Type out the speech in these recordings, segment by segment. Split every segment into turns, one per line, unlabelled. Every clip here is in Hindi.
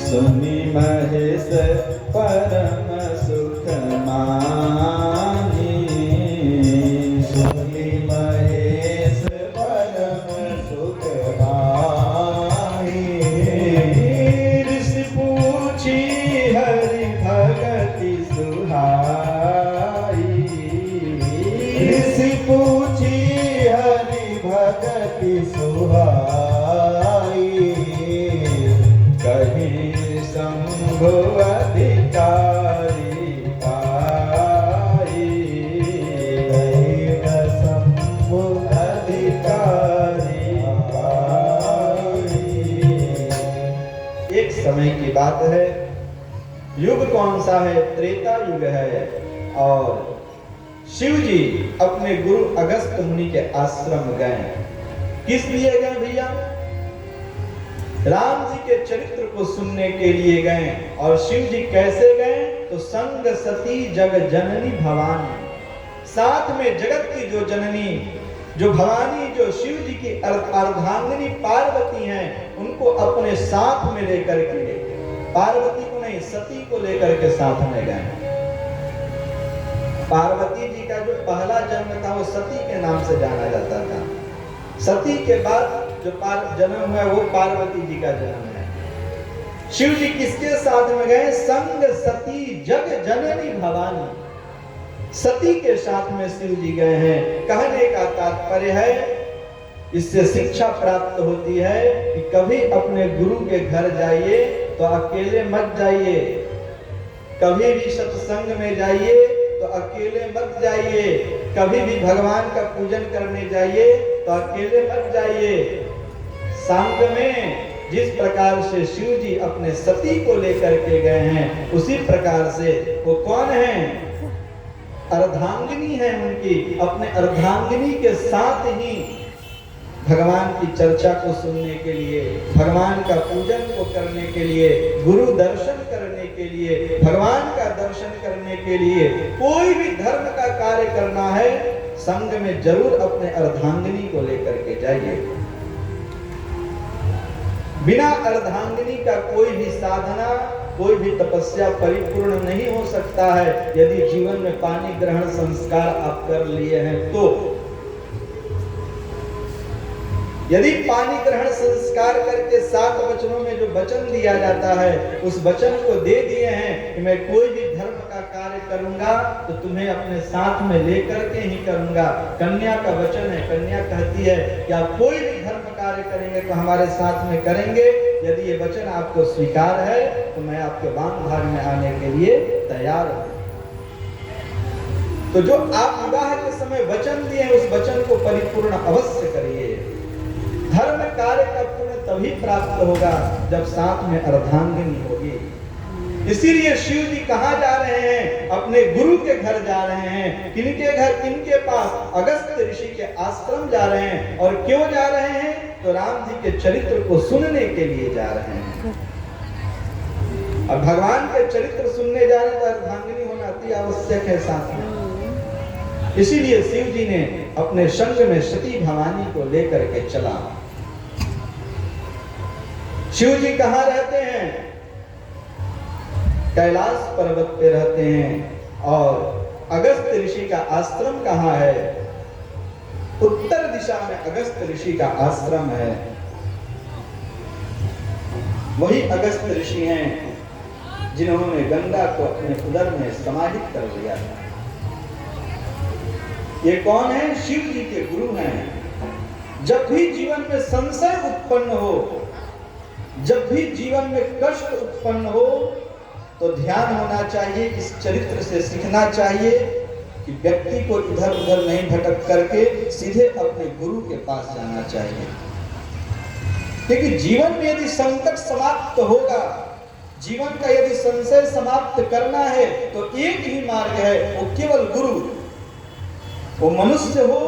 सुनि महेश परम सुख मानी। सुनि महेश परम सुख मानी। ऋषि पूछी हरि भगति सुहाई। ऋषि पूछी हरि भगति सुहाई। कहीं शंभु अधिकारी पाई। कहीं शंभु अधिकारी पाई। एक समय की बात है, युग कौन सा है? त्रेता युग है। और शिव जी अपने गुरु अगस्त्य मुनि के आश्रम गए। किस लिए गए भैया? राम जी के चरित्र को सुनने के लिए गए। और शिव जी कैसे गए? तो संग सती जग जननी भवानी, साथ में जगत की जो जननी, जो भवानी, जो शिव जी की अर्धांगिनी पार्वती हैं, उनको अपने साथ में लेकर के, पार्वती को नहीं सती को लेकर के साथ में गए। पार्वती जी का जो पहला जन्म था वो सती के नाम से जाना जाता था। सती के बाद जो जन्म हुआ वो पार्वती जी का जन्म है। शिव जी किसके साथ में गए? संग सती जग जननी भवानी, सती के साथ में शिव जी गए हैं। कहने का तात्पर्य है, इससे शिक्षा प्राप्त होती है कि कभी अपने गुरु के घर जाइए तो अकेले मत जाइए, कभी भी सत्संग में जाइए तो अकेले मत जाइए, कभी भी भगवान का पूजन करने जाइए तो अकेले मत जाइए। संग में जिस प्रकार से शिव जी अपने सती को लेकर के गए हैं, उसी प्रकार से वो कौन है? अर्धांगिनी है उनकी। अपने अर्धांगिनी के साथ ही भगवान की चर्चा को सुनने के लिए, भगवान का पूजन को करने के लिए, गुरु दर्शन करने के लिए, भगवान का दर्शन करने के लिए, कोई भी धर्म का कार्य करना है, संग में जरूर अपने अर्धांगिनी को लेकर के जाइए। बिना अर्धांगिनी का कोई भी साधना, कोई भी तपस्या परिपूर्ण नहीं हो सकता है। यदि जीवन में पानी ग्रहण संस्कार आप कर लिए हैं तो, यदि पानी ग्रहण संस्कार करके 7 वचनों में जो वचन दिया जाता है, उस वचन को दे दिए हैं कि मैं कोई भी धर्म का कार्य करूंगा तो तुम्हें अपने साथ में लेकर के ही करूंगा। कन्या का वचन है, कन्या कहती है कि आप कोई भी धर्म कार्य करेंगे तो हमारे साथ में करेंगे। यदि ये वचन आपको स्वीकार है तो मैं आपके वाम भाग में आने के लिए तैयार हूं। तो जो आप विवाह के समय वचन दिए उस वचन को परिपूर्ण अवश्य करिए। धर्म कार्य का पुण्य तभी प्राप्त होगा जब साथ में अर्धांगिनी होगी। इसीलिए शिव जी कहां जा रहे हैं? अपने गुरु के घर जा रहे हैं। किनके घर? किनके पास? अगस्त्य ऋषि के आश्रम जा रहे हैं। और क्यों जा रहे हैं? तो राम जी के चरित्र को सुनने के लिए जा रहे हैं। और भगवान के चरित्र सुनने जाने पर अर्धांगिनी होना अति आवश्यक है साथ में। इसीलिए शिव जी ने अपने संग में सती भवानी को लेकर के चला। शिव जी कहां रहते हैं? कैलाश पर्वत पे रहते हैं। और अगस्त्य ऋषि का आश्रम कहां है? उत्तर दिशा में अगस्त्य ऋषि का आश्रम है। वही अगस्त्य ऋषि हैं जिन्होंने गंगा को अपने उदर में समाहित कर लिया था। ये कौन है? शिव जी के गुरु हैं। जब भी जीवन में संशय उत्पन्न हो, जब भी जीवन में कष्ट उत्पन्न हो, तो ध्यान होना चाहिए, इस चरित्र से सीखना चाहिए कि व्यक्ति को इधर उधर नहीं भटक करके सीधे अपने गुरु के पास जाना चाहिए। क्योंकि जीवन में यदि संकट समाप्त होगा, जीवन का यदि संशय समाप्त करना है तो एक ही मार्ग है, वो केवल गुरु। वो मनुष्य हो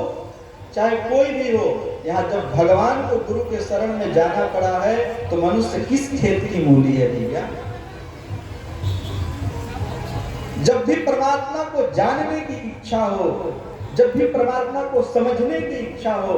चाहे कोई भी हो, यहाँ जब भगवान को गुरु के शरण में जाना पड़ा है तो मनुष्य किस खेत की मूली है भैया? जब भी परमात्मा को जानने की इच्छा हो, जब भी परमात्मा को समझने की इच्छा हो,